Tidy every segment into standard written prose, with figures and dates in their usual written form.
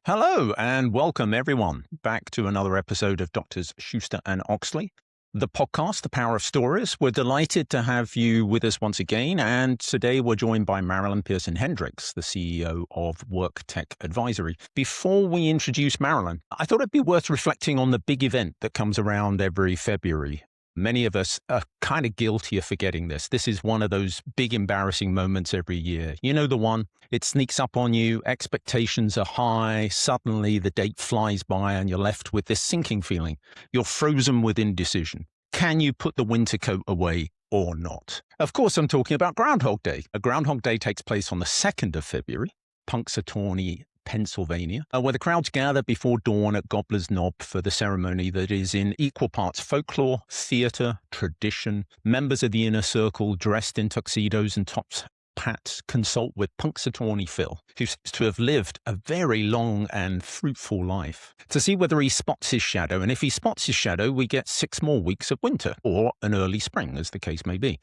Hello and welcome everyone back to another episode of Doctors Schuster and Oxley, the podcast, The Power of Stories. We're delighted to have you with us once again. And today we're joined by Marilyn Pearson Hendricks, the CEO of WorkTech Advisory. Before we introduce Marilyn, I thought it'd be worth reflecting on the big event that comes around every February. Many of us are kind of guilty of forgetting this. This is one of those big embarrassing moments every year. You know the one, it sneaks up on you, expectations are high, suddenly the date flies by and you're left with this sinking feeling. You're frozen with indecision. Can you put the winter coat away or not? Of course, I'm talking about Groundhog Day. A Groundhog Day takes place on the 2nd of February, Punxsutawney, Pennsylvania, where the crowds gather before dawn at Gobbler's Knob for the ceremony that is in equal parts folklore, theatre, tradition. Members of the inner circle dressed in tuxedos and top hats consult with Punxsutawney Phil, who seems to have lived a very long and fruitful life, to see whether he spots his shadow. And if he spots his shadow, we get 6 more weeks of winter, or an early spring, as the case may be.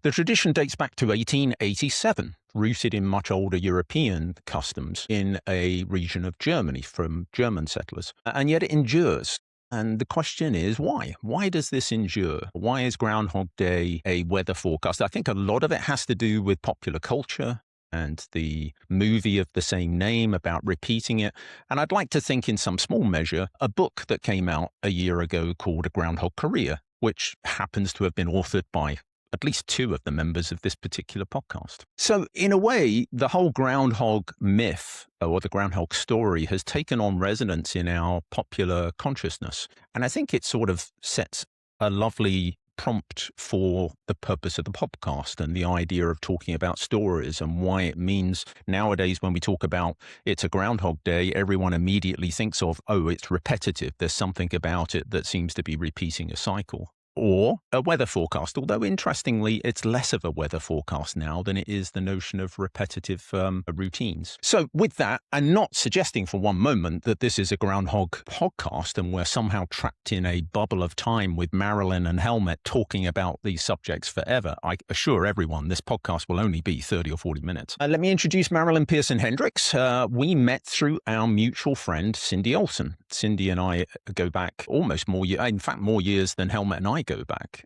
The tradition dates back to 1887, rooted in much older European customs in a region of Germany from German settlers, and yet it endures. And the question is, why? Why does this endure? Why is Groundhog Day a weather forecast? I think a lot of it has to do with popular culture and the movie of the same name about repeating it. And I'd like to think in some small measure, a book that came out a year ago called A Groundhog Career, which happens to have been authored by at least 2 of the members of this particular podcast. So in a way, the whole groundhog myth or the groundhog story has taken on resonance in our popular consciousness. And I think it sort of sets a lovely prompt for the purpose of the podcast and the idea of talking about stories and why it means nowadays when we talk about it's a Groundhog Day, everyone immediately thinks of, oh, it's repetitive. There's something about it that seems to be repeating a cycle. Or a weather forecast, although interestingly, it's less of a weather forecast now than it is the notion of repetitive routines. So with that, and not suggesting for one moment that this is a Groundhog podcast and we're somehow trapped in a bubble of time with Marilyn and Helmut talking about these subjects forever, I assure everyone this podcast will only be 30 or 40 minutes. Let me introduce Marilyn Pearson Hendricks. We met through our mutual friend, Cindy Olson. Cindy and I go back almost more years than Helmut and I go back.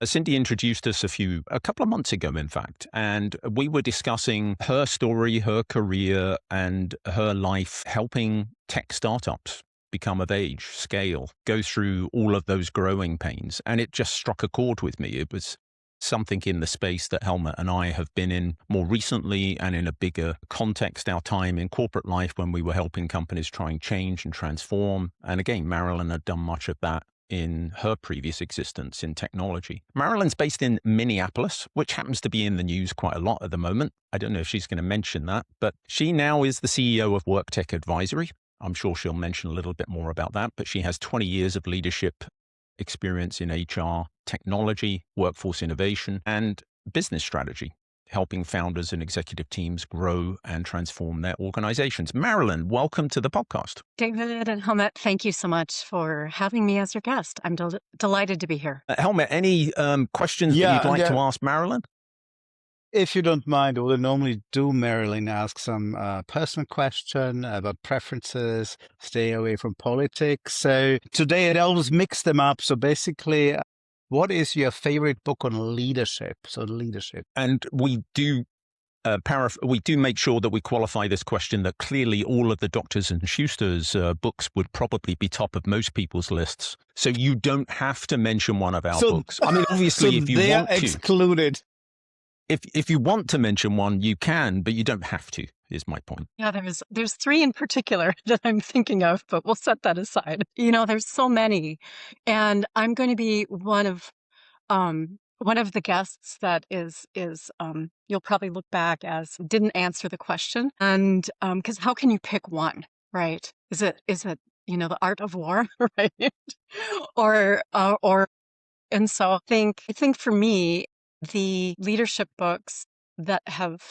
Cindy introduced us a couple of months ago, in fact, and we were discussing her story, her career, and her life helping tech startups become of age, scale, go through all of those growing pains. And it just struck a chord with me. It was something in the space that Helmut and I have been in more recently and in a bigger context, our time in corporate life when we were helping companies try and change and transform. And again, Marilyn had done much of that in her previous existence in technology. Marilyn's based in Minneapolis, which happens to be in the news quite a lot at the moment. I don't know if she's going to mention that, but she now is the CEO of WorkTech Advisory. I'm sure she'll mention a little bit more about that, but she has 20 years of leadership experience in HR, technology, workforce innovation, and business strategy, helping founders and executive teams grow and transform their organizations. Marilyn, welcome to the podcast. David and Helmut, thank you so much for having me as your guest. I'm delighted to be here. Helmut, any questions that you'd like to ask Marilyn? If you don't mind, I would normally do, Marilyn, ask some personal question about preferences, stay away from politics. So today I always mix them up. So basically, what is your favorite book on leadership? So leadership. And we do make sure that we qualify this question that clearly all of the Doctors and Schuster's books would probably be top of most people's lists. So you don't have to mention one of our books. I mean, obviously, so if you they want are excluded. If you want to mention one, you can, but you don't have to, is my point. Yeah, there's 3 in particular that I'm thinking of, but we'll set that aside. You know, there's so many. And I'm going to be one of the guests that is you'll probably look back as didn't answer the question. And because how can you pick one, right? Is it the art of war, right? or and so I think for me, the leadership books that have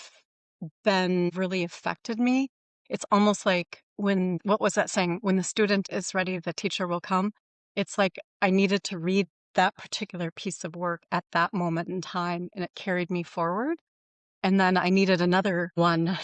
been really affected me, it's almost like what was that saying? When the student is ready, the teacher will come. It's like I needed to read that particular piece of work at that moment in time, and it carried me forward. And then I needed another one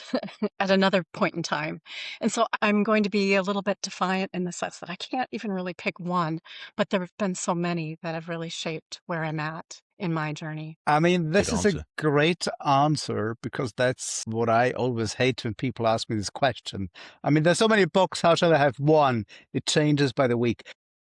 at another point in time. And so I'm going to be a little bit defiant in the sense that I can't even really pick one, but there have been so many that have really shaped where I'm at in my journey. I mean, Good this is a answer. great answer because that's what I always hate when people ask me this question. I mean, there's so many books. How shall I have one? It changes by the week.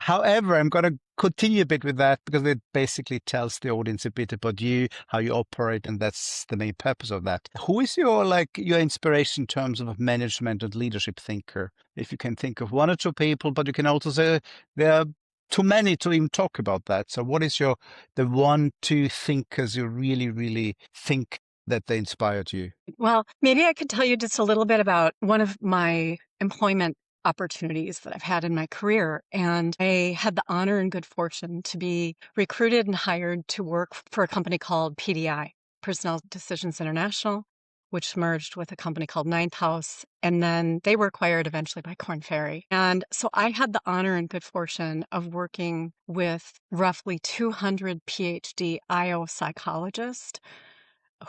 However, I'm going to continue a bit with that because it basically tells the audience a bit about you, how you operate, and that's the main purpose of that. Who is your inspiration in terms of management and leadership thinker? If you can think of one or two people, but you can also say there are too many to even talk about that. So what is the one, two thinkers you really, really think that they inspired you? Well, maybe I could tell you just a little bit about one of my employment opportunities that I've had in my career. And I had the honor and good fortune to be recruited and hired to work for a company called PDI, Personnel Decisions International, which merged with a company called Ninth House. And then they were acquired eventually by Korn Ferry. And so I had the honor and good fortune of working with roughly 200 PhD IO psychologists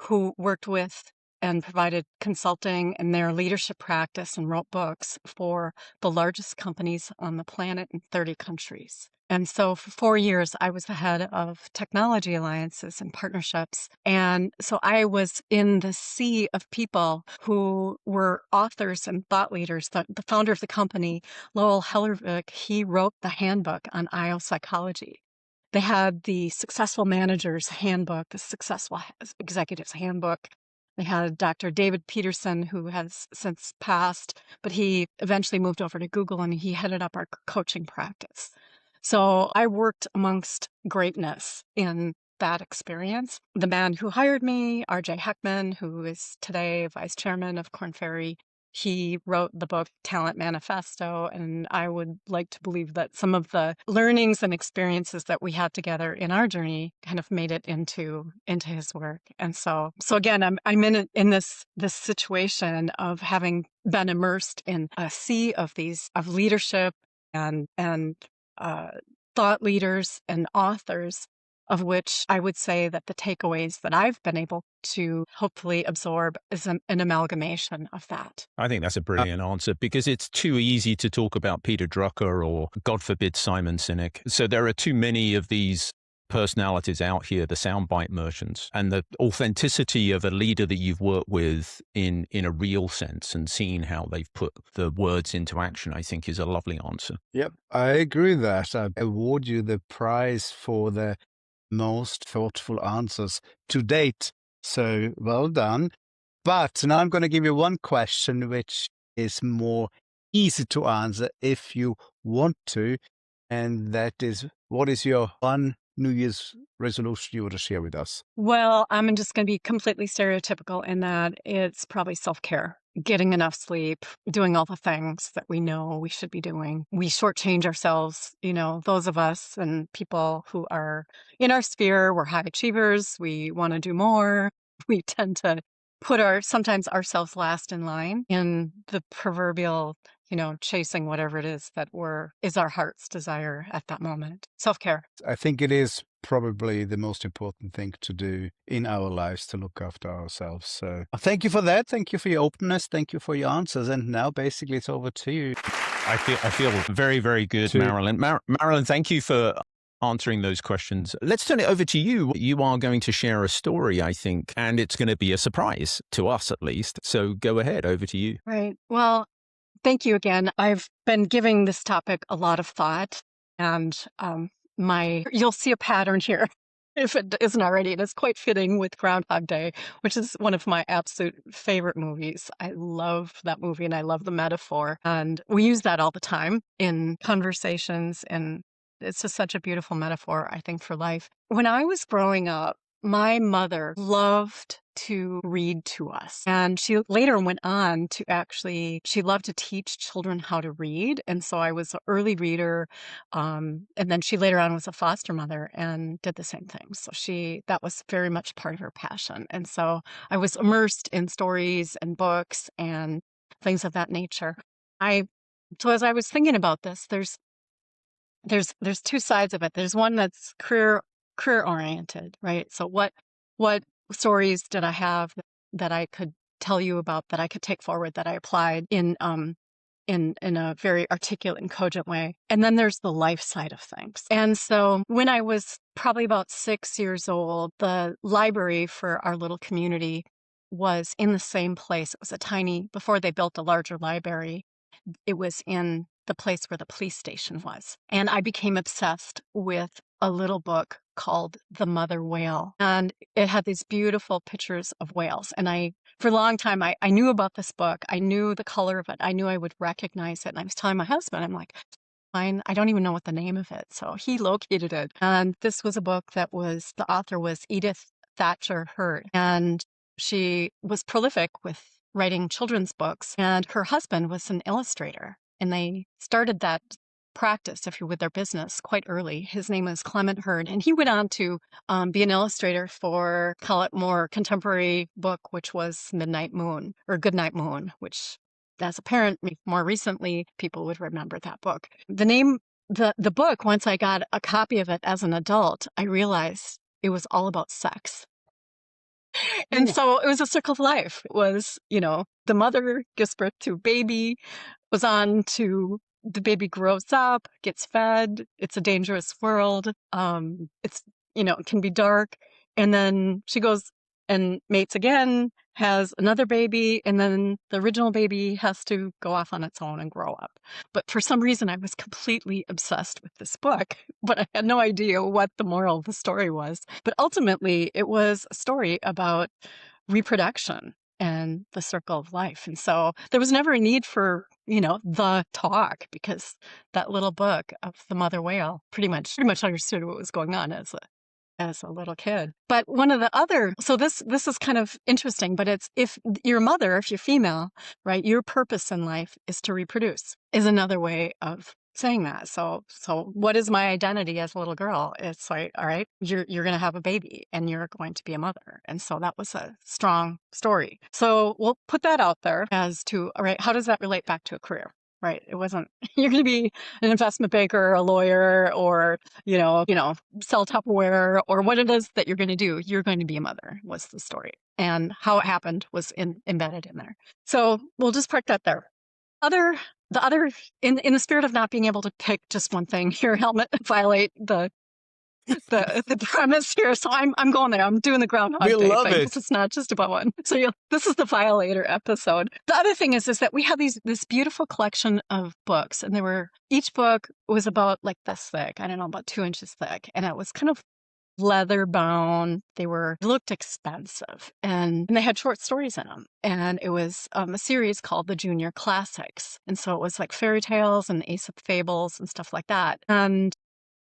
who worked with and provided consulting in their leadership practice and wrote books for the largest companies on the planet in 30 countries. And so for 4 years, I was the head of technology alliances and partnerships. And so I was in the sea of people who were authors and thought leaders. The founder of the company, Lowell Hellervik, he wrote the handbook on IO psychology. They had the Successful Manager's Handbook, the Successful Executive's Handbook. They had Dr. David Peterson, who has since passed, but he eventually moved over to Google and he headed up our coaching practice. So I worked amongst greatness in that experience. The man who hired me, R.J. Heckman, who is today vice chairman of Korn Ferry, he wrote the book Talent Manifesto, and I would like to believe that some of the learnings and experiences that we had together in our journey kind of made it into his work. And so again, I'm in this situation of having been immersed in a sea of leadership and thought leaders and authors, of which I would say that the takeaways that I've been able to hopefully absorb is an amalgamation of that. I think that's a brilliant answer because it's too easy to talk about Peter Drucker or, God forbid, Simon Sinek. So there are too many of these personalities out here, the soundbite merchants, and the authenticity of a leader that you've worked with in a real sense and seeing how they've put the words into action, I think is a lovely answer. Yep, I agree with that. I award you the prize for the most thoughtful answers to date. So well done. But now I'm going to give you one question which is more easy to answer if you want to. And that is, what is your one New Year's resolution you want to share with us? Well, I'm just going to be completely stereotypical in that it's probably self-care, getting enough sleep, doing all the things that we know we should be doing. We shortchange ourselves, those of us and people who are in our sphere, we're high achievers. We want to do more. We tend to put sometimes ourselves last in line in the proverbial, chasing whatever it is that is our heart's desire at that moment. Self-care. I think it is probably the most important thing to do in our lives to look after ourselves. So thank you for that. Thank you for your openness. Thank you for your answers. And now basically it's over to you. I feel very, very good, Marilyn. Marilyn, thank you for answering those questions. Let's turn it over to you. You are going to share a story, I think, and it's going to be a surprise to us at least. So go ahead, over to you. Right. Well, thank you again. I've been giving this topic a lot of thought, and you'll see a pattern here. If it isn't already, it is quite fitting with Groundhog Day, which is one of my absolute favorite movies. I love that movie and I love the metaphor. And we use that all the time in conversations, and it's just such a beautiful metaphor, I think, for life. When I was growing up, my mother loved to read to us. And she later went on to she loved to teach children how to read. And so I was an early reader. And then she later on was a foster mother and did the same thing. So that was very much part of her passion. And so I was immersed in stories and books and things of that nature. So as I was thinking about this, there's two sides of it. There's one that's career oriented, right? So what stories did I have that I could tell you about, that I could take forward, that I applied in a very articulate and cogent way. And then there's the life side of things. And so when I was probably about 6 years old, the library for our little community was in the same place. It was a tiny, before they built a larger library, it was in the place where the police station was. And I became obsessed with a little book called The Mother Whale. And it had these beautiful pictures of whales. And for a long time, I knew about this book. I knew the color of it. I knew I would recognize it. And I was telling my husband, I'm like, fine, I don't even know what the name of it. So he located it. And this was a book the author was Edith Thatcher Hurd. And she was prolific with writing children's books. And her husband was an illustrator. And they started that practice, if you're with their business, quite early. His name is Clement Hurd, and he went on to be an illustrator for, call it, more contemporary book, which was Midnight Moon or Goodnight Moon, which, as a parent, more recently, people would remember that book. The book, once I got a copy of it as an adult, I realized it was all about sex. And so it was a circle of life. It was, the mother gives birth to a baby, was on to the baby grows up, gets fed. It's a dangerous world. It can be dark. And then she goes and mates again, has another baby, and then the original baby has to go off on its own and grow up. But for some reason, I was completely obsessed with this book, but I had no idea what the moral of the story was. But ultimately, it was a story about reproduction and the circle of life. And so there was never a need for, the talk, because that little book of The Mother Whale pretty much understood what was going on as a little kid. But so this is kind of interesting, but it's, if you're female, right, your purpose in life is to reproduce, is another way of saying that. So what is my identity as a little girl? It's like, all right, you're going to have a baby and you're going to be a mother. And so that was a strong story. So we'll put that out there as to, all right, how does that relate back to a career? Right. It wasn't, you're going to be an investment banker, a lawyer, or, sell Tupperware, or what it is that you're going to do. You're going to be a mother was the story. And how it happened was embedded in there. So we'll just park that there. In the spirit of not being able to pick just one thing here, Helmut, violate the premise here. So I'm going there. I'm doing the Groundhog Day thing. It's not just about one. So this is the violator episode. The other thing is that we have this beautiful collection of books, and each book was about like this thick. I don't know, about 2 inches thick, and it was kind of leather bound. They looked expensive, and they had short stories in them. And it was a series called the Junior Classics. And so it was like fairy tales and Aesop fables and stuff like that. And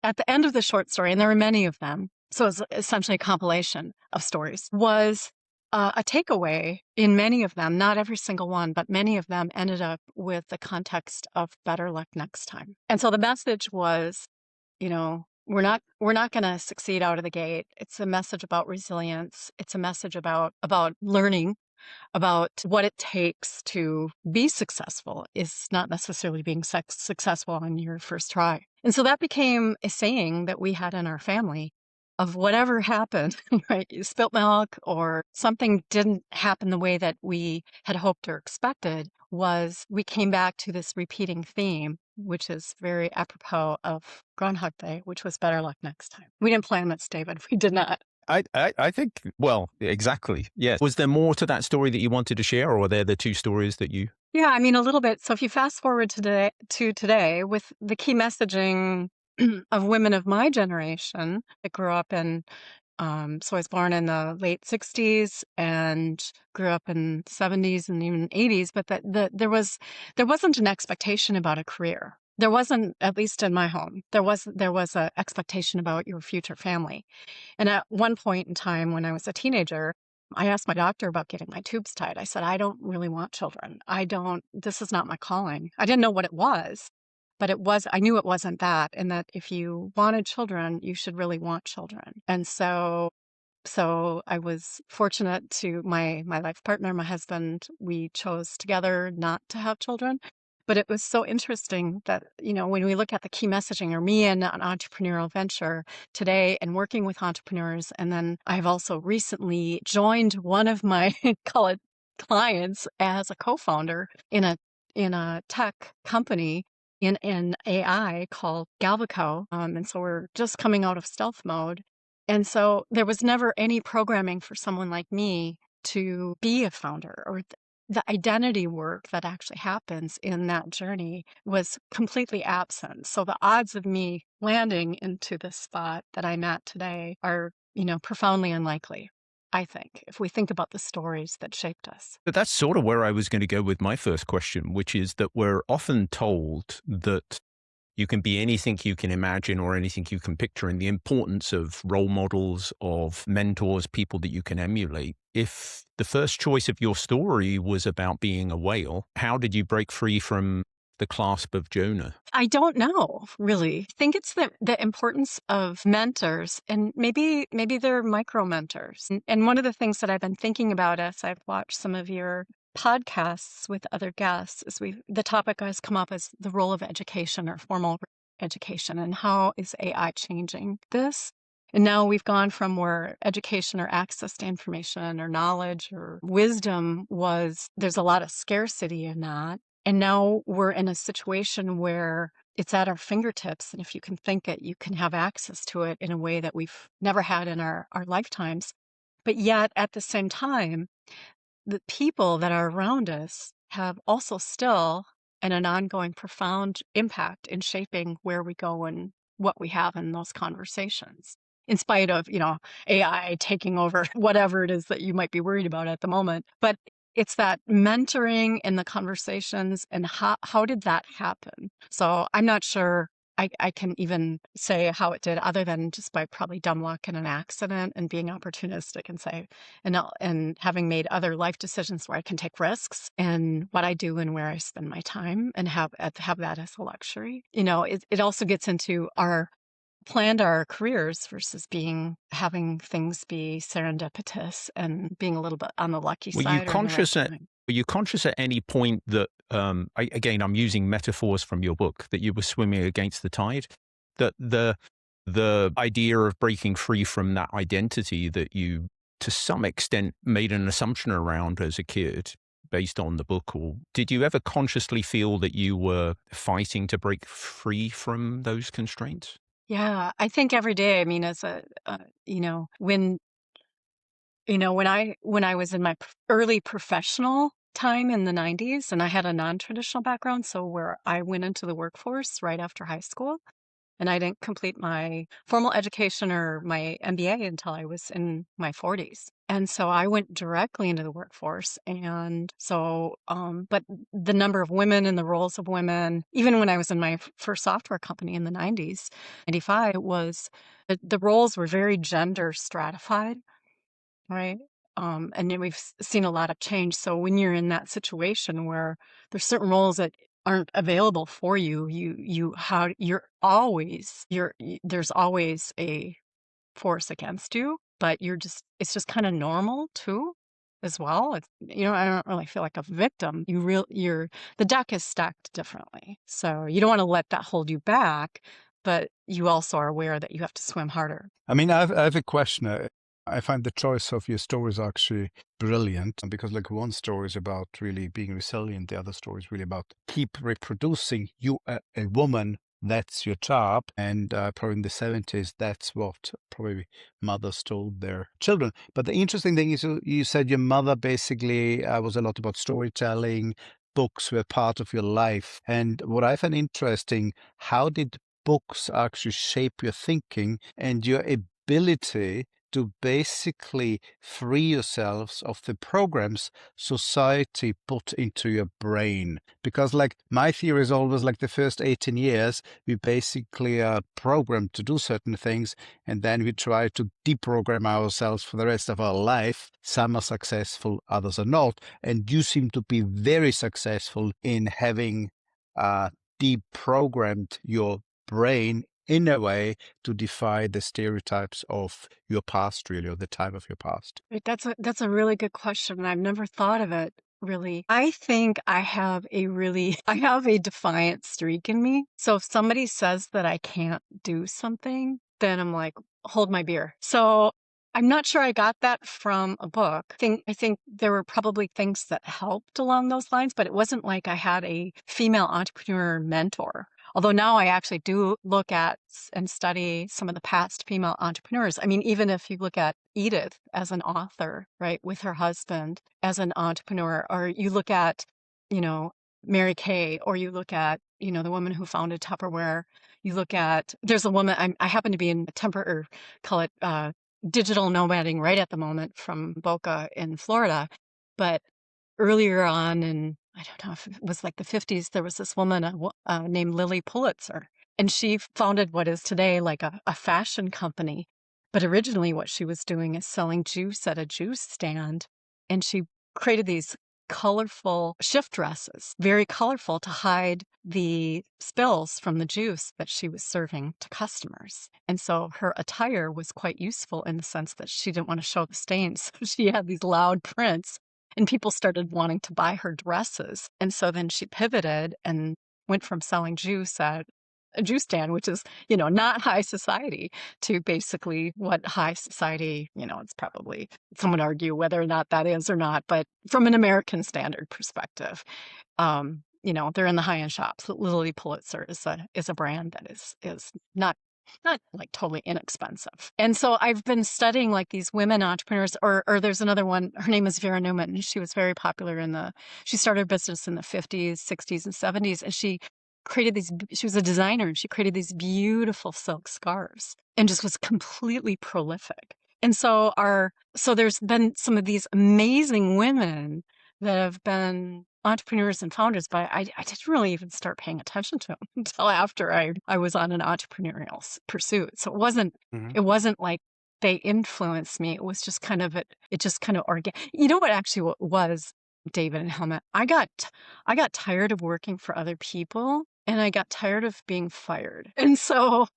at the end of the short story, and there were many of them, so it's essentially a compilation of stories, was a takeaway in many of them, not every single one, but many of them ended up with the context of better luck next time. And so the message was, we're not going to succeed out of the gate. It's a message about resilience. It's a message about learning, about what it takes to be successful is not necessarily being successful on your first try. And so that became a saying that we had in our family of whatever happened, right? You spilt milk or something didn't happen the way that we had hoped or expected, we came back to this repeating theme, which is very apropos of Groundhog Day, which was better luck next time. We didn't plan this, David. We did not. I think, well, exactly. Yes. Was there more to that story that you wanted to share, or were there the two stories that you... Yeah, I mean, a little bit. So if you fast forward to today with the key messaging of women of my generation that grew up in, so I was born in the late 60s and grew up in 70s and even 80s, but there wasn't an expectation about a career. There wasn't, at least in my home, there was an expectation about your future family. And at one point in time when I was a teenager, I asked my doctor about getting my tubes tied. I said, I don't really want children. This is not my calling. I didn't know what it was, but I knew it wasn't that. And that if you wanted children, you should really want children. And so I was fortunate to my life partner, my husband, we chose together not to have children. But it was so interesting that, when we look at the key messaging, or me in an entrepreneurial venture today and working with entrepreneurs, and then I've also recently joined one of my call it clients as a co-founder in a tech company in AI called Galvaco. And so we're just coming out of stealth mode. And so there was never any programming for someone like me to be a founder, or the identity work that actually happens in that journey was completely absent. So the odds of me landing into this spot that I'm at today are, profoundly unlikely, I think, if we think about the stories that shaped us. But that's sort of where I was going to go with my first question, which is that we're often told that you can be anything you can imagine or anything you can picture, and the importance of role models, of mentors, people that you can emulate. If the first choice of your story was about being a whale, how did you break free from the clasp of Jonah? I don't know, really. I think it's the importance of mentors, and maybe they're micro mentors. And one of the things that I've been thinking about as I've watched some of your podcasts with other guests is the topic has come up as the role of education, or formal education, and how is AI changing this? And now we've gone from where education or access to information or knowledge or wisdom there's a lot of scarcity in that. And now we're in a situation where it's at our fingertips. And if you can think it, you can have access to it in a way that we've never had in our lifetimes. But yet at the same time, the people that are around us have also still an ongoing profound impact in shaping where we go and what we have in those conversations, in spite of, AI taking over whatever it is that you might be worried about at the moment. But it's that mentoring in the conversations, and how did that happen? So I'm not sure I can even say how it did, other than just by probably dumb luck and an accident and being opportunistic and having made other life decisions where I can take risks in what I do and where I spend my time, and have that as a luxury. It also gets into planned our careers versus having things be serendipitous and being a little bit on the lucky Were you side, or in the right conscious time. were you conscious at any point that, again, I'm using metaphors from your book, that you were swimming against the tide? That the idea of breaking free from that identity that you, to some extent, made an assumption around as a kid based on the book, or did you ever consciously feel that you were fighting to break free from those constraints? Yeah, I think every day. I mean, as when I was in my early professional time in the 90s, and I had a non-traditional background, so where I went into the workforce right after high school, and I didn't complete my formal education or my MBA until I was in my 40s. And so I went directly into the workforce. And so, but the number of women and the roles of women, even when I was in my first software company in the 90s, 95, the roles were very gender stratified, right? And then we've seen a lot of change. So when you're in that situation where there's certain roles that aren't available for you, there's always a force against you, but it's just kind of normal too, as well. I don't really feel like a victim. The deck is stacked differently. So you don't want to let that hold you back, but you also are aware that you have to swim harder. I mean, I have a question. I find the choice of your stories actually brilliant, because like one story is about really being resilient. The other story is really about keep reproducing. You, a woman, that's your job. And probably in the 70s, that's what probably mothers told their children. But the interesting thing is you said your mother basically was a lot about storytelling. Books were part of your life. And what I find interesting, how did books actually shape your thinking and your ability to basically free yourselves of the programs society put into your brain? Because like my theory is always like the first 18 years, we basically are programmed to do certain things, and then we try to deprogram ourselves for the rest of our life. Some are successful, others are not. And you seem to be very successful in having deprogrammed your brain in a way to defy the stereotypes of your past, really, or the time of your past. Right, that's a really good question, and I've never thought of it really. I think I have I have a defiant streak in me. So if somebody says that I can't do something, then I'm like, hold my beer. So I'm not sure I got that from a book. I think there were probably things that helped along those lines, but it wasn't like I had a female entrepreneur mentor. Although now I actually do look at and study some of the past female entrepreneurs. I mean, even if you look at Edith as an author, right, with her husband as an entrepreneur, or you look at, you know, Mary Kay, or you look at, the woman who founded Tupperware. You look at, there's a woman, I happen to be in or call it digital nomading right at the moment from Boca in Florida. But earlier on in, I don't know if it was like the 50s, there was this woman named Lily Pulitzer, and she founded what is today like a fashion company. But originally what she was doing is selling juice at a juice stand. And she created these colorful shift dresses, very colorful, to hide the spills from the juice that she was serving to customers. And so her attire was quite useful in the sense that she didn't want to show the stains. So she had these loud prints, and people started wanting to buy her dresses. And so then she pivoted and went from selling juice at a juice stand, which is, not high society, to basically what high society, it's probably, some would argue whether or not that is or not, but from an American standard perspective, they're in the high-end shops. Lily Pulitzer is a brand that is not like totally inexpensive. And so I've been studying like these women entrepreneurs, or there's another one, her name is Vera Newman. She was very popular she started a business in the 50s, 60s, and 70s. And she was a designer, and she created these beautiful silk scarves and just was completely prolific. And so there's been some of these amazing women that have been entrepreneurs and founders, but I didn't really even start paying attention to them until after I was on an entrepreneurial pursuit. So it wasn't like they influenced me. It was just kind of organic. You know what actually was, David and Helmut? I got tired of working for other people, and I got tired of being fired. And so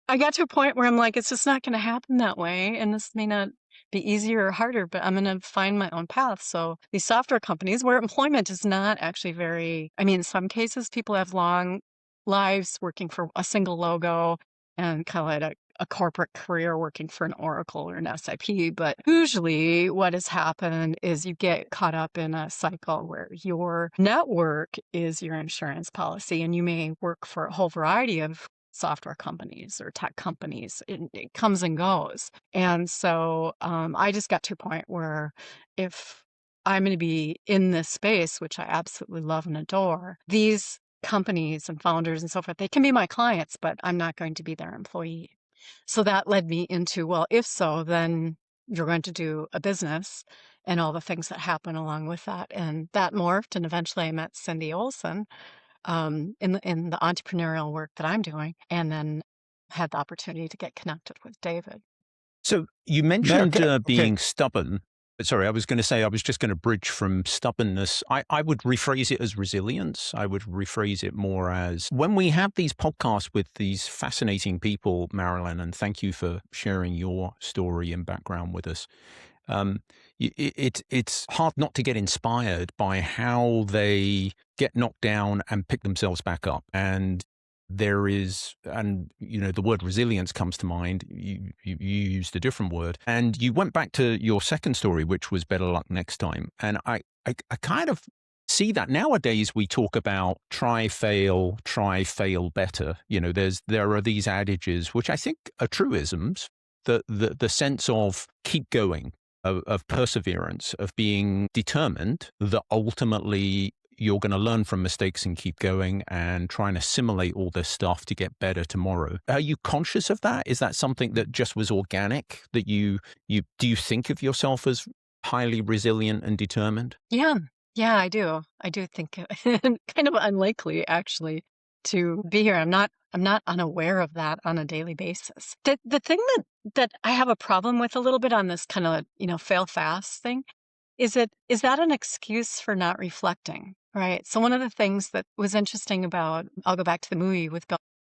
I got to a point where I'm like, it's just not going to happen that way. And this may not be easier or harder, but I'm going to find my own path. So these software companies where employment is not actually in some cases, people have long lives working for a single logo and kind of like a corporate career working for an Oracle or an SAP. But usually what has happened is you get caught up in a cycle where your network is your insurance policy, and you may work for a whole variety of software companies or tech companies. It comes and goes. And so I just got to a point where if I'm going to be in this space, which I absolutely love and adore, these companies and founders and so forth, they can be my clients, but I'm not going to be their employee. So that led me into, well, if so, then you're going to do a business and all the things that happen along with that. And that morphed, and eventually I met Cindy Olson in the entrepreneurial work that I'm doing, and then had the opportunity to get connected with David. So you mentioned being stubborn. Sorry, I was going to say, I was just going to bridge from stubbornness. I would rephrase it as resilience. I would rephrase it more as, when we have these podcasts with these fascinating people, Marilyn, and thank you for sharing your story and background with us. It's hard not to get inspired by how they get knocked down and pick themselves back up. And the word resilience comes to mind. You used a different word, and you went back to your second story, which was better luck next time. And I kind of see that nowadays we talk about try, fail better. There are these adages, which I think are truisms, the sense of keep going, of perseverance, of being determined that ultimately you're going to learn from mistakes and keep going and try and assimilate all this stuff to get better tomorrow. Are you conscious of that? Is that something that just was organic, that do you think of yourself as highly resilient and determined? Yeah, I do. I do think kind of unlikely actually to be here. I'm not unaware of that on a daily basis. The thing that I have a problem with a little bit on this kind of, fail fast thing is that an excuse for not reflecting, right? So one of the things that was interesting about, I'll go back to the movie with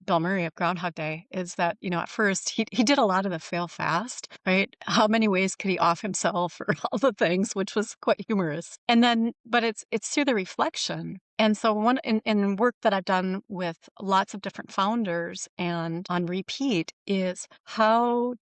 Bill Murray of Groundhog Day is that, at first he did a lot of the fail fast, right? How many ways could he off himself or all the things, which was quite humorous. And then, but it's through the reflection. And so one in work that I've done with lots of different founders and on repeat is how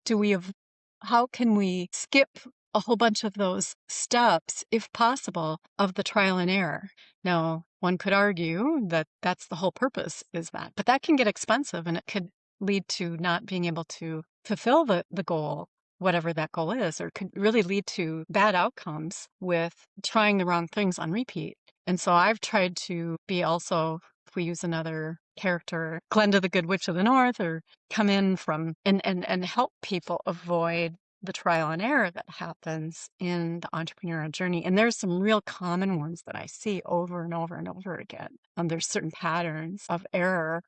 can we skip a whole bunch of those steps, if possible, of the trial and error? Now, one could argue that that's the whole purpose, is that, but that can get expensive and it could lead to not being able to fulfill the goal, whatever that goal is, or could really lead to bad outcomes with trying the wrong things on repeat. And so I've tried to be also, if we use another character, Glenda the Good Witch of the North, or come in from and help people avoid the trial and error that happens in the entrepreneurial journey. And there's some real common ones that I see over and over and over again. There's certain patterns of error.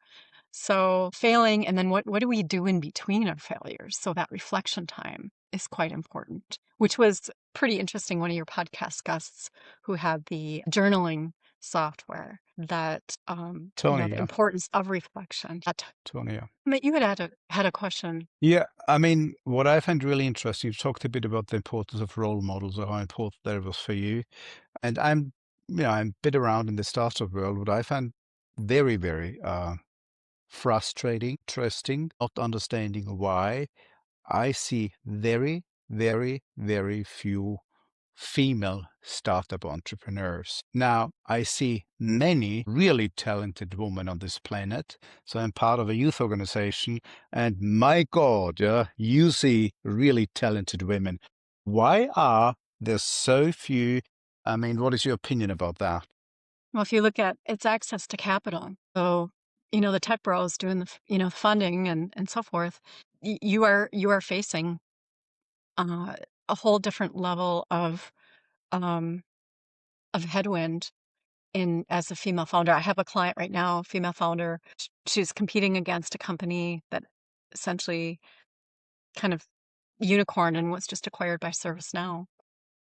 So failing, and then what do we do in between our failures? So that reflection time is quite important, which was pretty interesting. One of your podcast guests who had the journaling software that, Tony, the importance of reflection. Tony, yeah. You had a question. Yeah, I mean, what I find really interesting, you talked a bit about the importance of role models or how important that was for you. And I'm a bit around in the startup world. What I find very, very frustrating, interesting, not understanding why I see very, very, very few female startup entrepreneurs. Now, I see many really talented women on this planet. So I'm part of a youth organization, and my God, yeah, you see really talented women. Why are there so few? I mean, what is your opinion about that? Well, if you look at its access to capital, so the tech bros doing the funding and so forth, you are facing a whole different level of headwind in as a female founder. I have a client right now, female founder. She's competing against a company that essentially kind of unicorn and was just acquired by ServiceNow.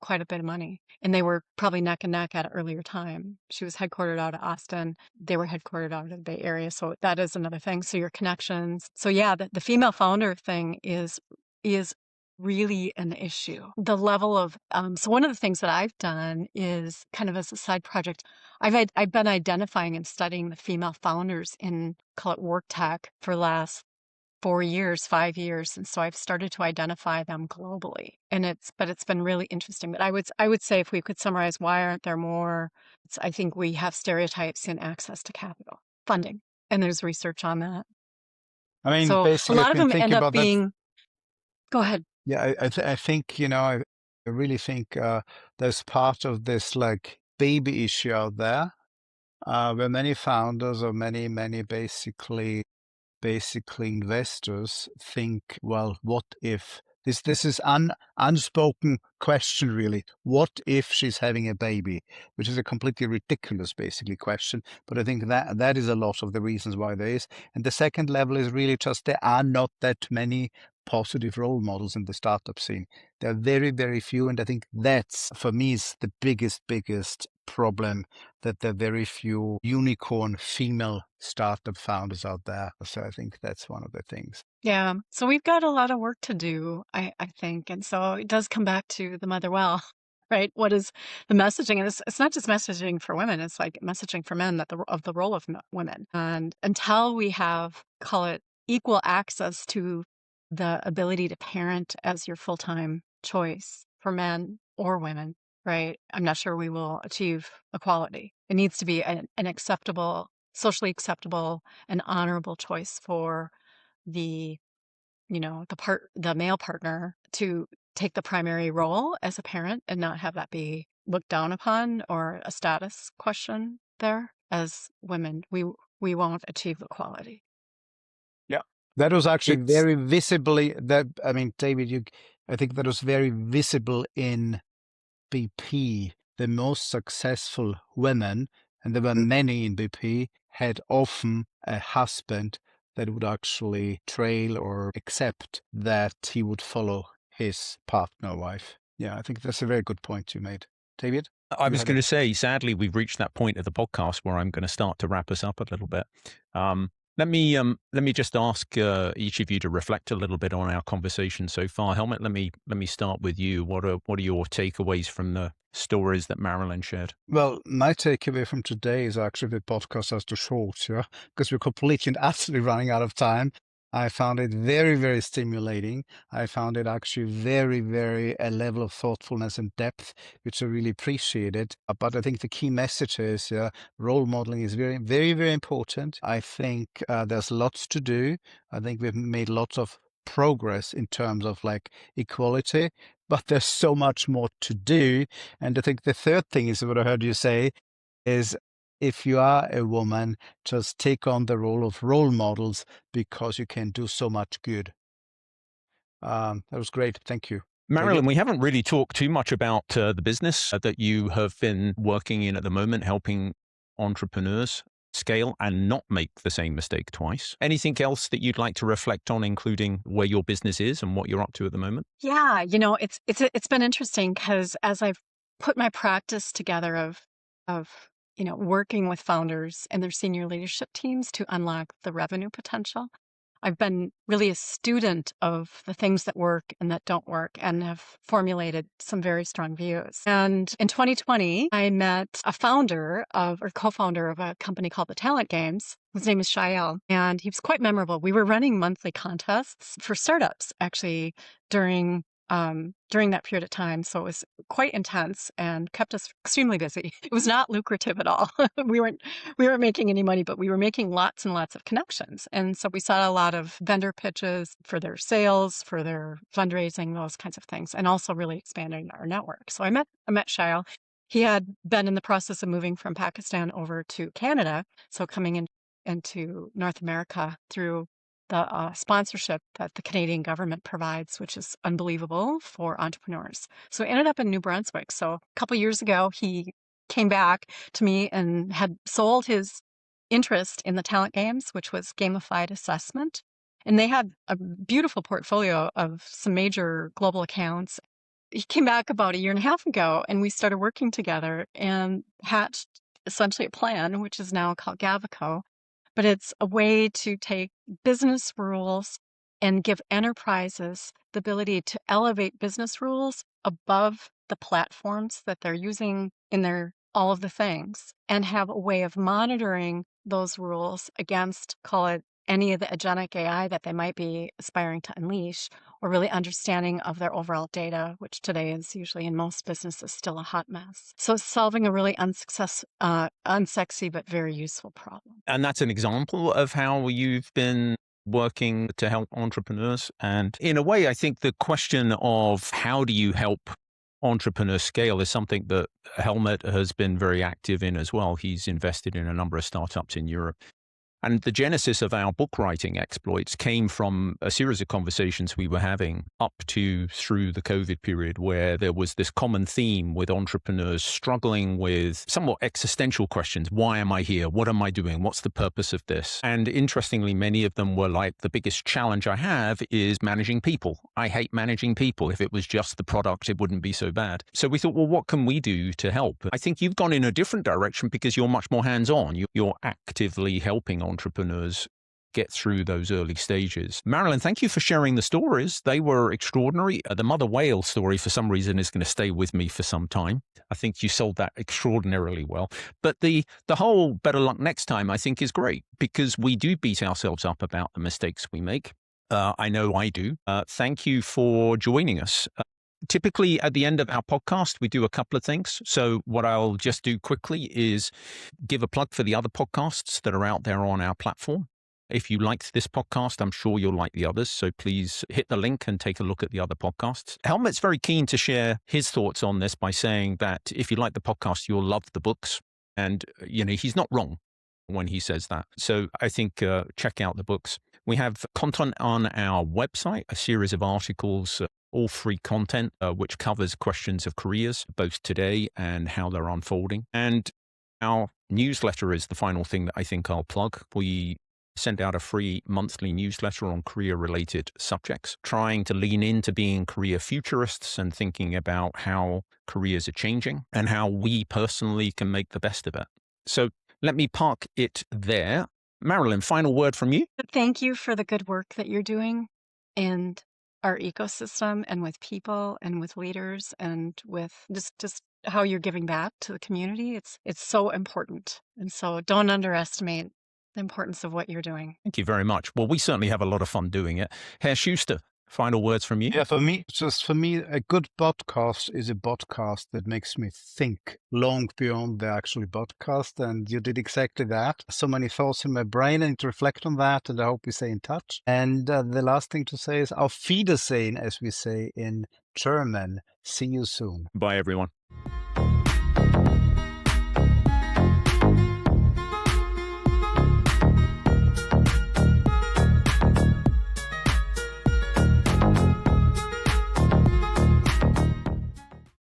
Quite a bit of money. And they were probably neck and neck at an earlier time. She was headquartered out of Austin. They were headquartered out of the Bay Area. So that is another thing. So your connections. So yeah, the female founder thing is really an issue. The level of so one of the things that I've done is kind of as a side project, I've been identifying and studying the female founders in, call it WorkTech, for the last 4 years, 5 years. And so I've started to identify them globally. And it's been really interesting. But I would say, if we could summarize, why aren't there more? I think we have stereotypes in access to capital funding. And there's research on that. I mean, So a basically, lot I've of been them end thinking up about that. being, go ahead. Yeah, I think, I really think there's part of this like baby issue out there where many founders or many basically investors think, well, what if this is unspoken question, really. What if she's having a baby? Which is a completely ridiculous, basically, question. But I think that is a lot of the reasons why there is. And the second level is really just there are not that many positive role models in the startup scene. There are very, very few. And I think that's, for me, is the biggest problem, that there are very few unicorn female startup founders out there. So I think that's one of the things. Yeah. So we've got a lot of work to do, I think. And so it does come back to the mother well, right? What is the messaging? And it's not just messaging for women, it's like messaging for men, of the role of women. And until we have, call it, equal access to the ability to parent as your full-time choice for men or women, right? I'm not sure we will achieve equality. It needs to be an acceptable, socially acceptable and honorable choice for the the male partner to take the primary role as a parent and not have that be looked down upon or a status question there. As women, we won't achieve equality. Yeah, that was actually It's very visibly David, I think that was very visible in BP. The most successful women, and there were many in BP, had often a husband that would actually trail or accept that he would follow his partner wife. Yeah, I think that's a very good point you made. David? I You was had going to say, sadly, we've reached that point of the podcast where I'm going to start to wrap us up a little bit. let me just ask each of you to reflect a little bit on our conversation so far. Helmut, let me start with you. What are your takeaways from the stories that Marilyn shared? Well, my takeaway from today is actually the podcast as too short, yeah, because we're completely and utterly running out of time. I found it very, very stimulating. I found it actually very, very a level of thoughtfulness and depth, which I really appreciated. But I think the key message is, yeah, role modeling is very, very, very important. I think there's lots to do. I think we've made lots of progress in terms of like equality, but there's so much more to do. And I think the third thing is what I heard you say is if you are a woman, just take on the role of role models because you can do so much good. That was great. Thank you. Marilyn, we haven't really talked too much about the business that you have been working in at the moment, helping entrepreneurs scale and not make the same mistake twice. Anything else that you'd like to reflect on, including where your business is and what you're up to at the moment? Yeah, it's been interesting because as I've put my practice together of working with founders and their senior leadership teams to unlock the revenue potential, I've been really a student of the things that work and that don't work and have formulated some very strong views. And in 2020, I met a co-founder of a company called the Talent Games. His name is Shael, and he was quite memorable. We were running monthly contests for startups actually during that period of time. So it was quite intense and kept us extremely busy. It was not lucrative at all. we weren't making any money, but we were making lots and lots of connections. And so we saw a lot of vendor pitches for their sales, for their fundraising, those kinds of things, and also really expanding our network. So I met Shael. He had been in the process of moving from Pakistan over to Canada, so coming into North America through the sponsorship that the Canadian government provides, which is unbelievable for entrepreneurs. So he ended up in New Brunswick. So a couple of years ago, he came back to me and had sold his interest in the Talent Games, which was gamified assessment. And they had a beautiful portfolio of some major global accounts. He came back about a year and a half ago, and we started working together and hatched essentially a plan, which is now called Gavico. But it's a way to take business rules and give enterprises the ability to elevate business rules above the platforms that they're using in their all of the things and have a way of monitoring those rules against, call it, any of the agentic AI that they might be aspiring to unleash, or really understanding of their overall data, which today is usually in most businesses still a hot mess. So it's solving a really unsexy but very useful problem. And that's an example of how you've been working to help entrepreneurs. And in a way, I think the question of how do you help entrepreneurs scale is something that Helmut has been very active in as well. He's invested in a number of startups in Europe. And the genesis of our book writing exploits came from a series of conversations we were having up to through the COVID period, where there was this common theme with entrepreneurs struggling with somewhat existential questions. Why am I here? What am I doing? What's the purpose of this? And interestingly, many of them were like, the biggest challenge I have is managing people. I hate managing people. If it was just the product, it wouldn't be so bad. So we thought, well, what can we do to help? I think you've gone in a different direction because you're much more hands-on. You're actively helping entrepreneurs get through those early stages. Marilyn, thank you for sharing the stories. They were extraordinary. The mother whale story, for some reason, is going to stay with me for some time. I think you sold that extraordinarily well. But the whole better luck next time, I think, is great because we do beat ourselves up about the mistakes we make. I know I do. Thank you for joining us. Typically, at the end of our podcast, we do a couple of things. So what I'll just do quickly is give a plug for the other podcasts that are out there on our platform. If you liked this podcast, I'm sure you'll like the others. So please hit the link and take a look at the other podcasts. Helmut's very keen to share his thoughts on this by saying that if you like the podcast, you'll love the books. And, he's not wrong when he says that. So I think check out the books. We have content on our website, a series of articles, all free content, which covers questions of careers, both today and how they're unfolding. And our newsletter is the final thing that I think I'll plug. We send out a free monthly newsletter on career-related subjects, trying to lean into being career futurists and thinking about how careers are changing and how we personally can make the best of it. So let me park it there. Marilyn, final word from you. Thank you for the good work that you're doing in our ecosystem and with people and with leaders and with just how you're giving back to the community. It's so important. And so don't underestimate the importance of what you're doing. Thank you very much. Well, we certainly have a lot of fun doing it. Herr Schuster, final words from you. Yeah, for me, a good podcast is a podcast that makes me think long beyond the actual podcast. And you did exactly that. So many thoughts in my brain. I need to reflect on that. And I hope we stay in touch. And the last thing to say is Auf Wiedersehen, as we say in German. See you soon. Bye, everyone.